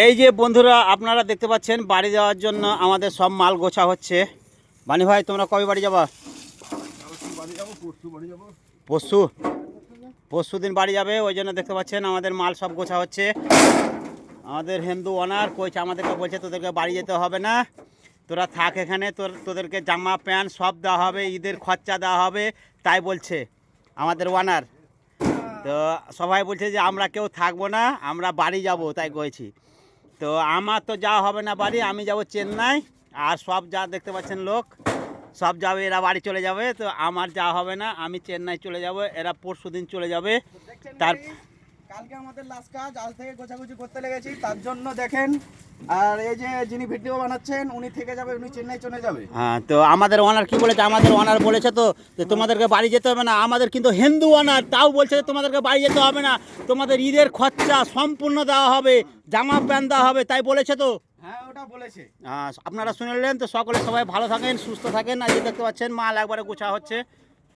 এই যে বন্ধুরা আপনারা দেখতে পাচ্ছেন বাড়ি যাওয়ার জন্য আমাদের সব মাল গোছা হচ্ছে। বানি ভাই তোমরা কবে বাড়ি যাবা? পরশু পরশু দিন বাড়ি যাবে, ওই জন্য দেখতে পাচ্ছেন আমাদের মাল সব গোছা হচ্ছে। আমাদের হিন্দু ওনার কইছে, আমাদেরকে বলছে তোদেরকে বাড়ি যেতে হবে না, তোরা থাক এখানে, তোদেরকে জামা প্যান্ট সব দেওয়া হবে, ঈদের খরচা দেওয়া হবে, তাই বলছে আমাদের ওনার। তো সবাই বলছে যে আমরা কেউ থাকবো না, আমরা বাড়ি যাব, তাই কয়েছি। তো আমার তো যাওয়া হবে না বাড়ি, আমি যাব চেন্নাই। আর সব যা দেখতে পাচ্ছেন লোক সব যাবে, এরা বাড়ি চলে যাবে। তো আমার যাওয়া হবে না, আমি চেন্নাই চলে যাব, এরা পরশু দিন চলে যাবে। তার কালকে আমাদের লাস্ট কাজ, আজ থেকে গোছাগুছি করতে লেগেছি, তার জন্য দেখেন। আর এই যে যিনি ভিডিও বানাচ্ছেন উনি থেকে যাবে, উনি চেন্নাই চলে যাবে। হ্যাঁ, তো আমাদের ওনার কি বলেছে? আমাদের ওনার বলেছে তো যে তোমাদেরকে বাড়ি যেতে হবে না। আমাদের কিন্তু হিন্দু ওনার, তাও বলছে যে তোমাদেরকে বাড়ি যেতে হবে না, তোমাদের ঈদের খরচা সম্পূর্ণ দেওয়া হবে, জামা প্যান্ট দেওয়া হবে, তাই বলেছে তো। হ্যাঁ, ওটা বলেছে। আপনারা শুনলেন তো, সকলে সবাই ভালো থাকেন, সুস্থ থাকেন। আর যে দেখতে পাচ্ছেন মাল একবারে গোছা হচ্ছে।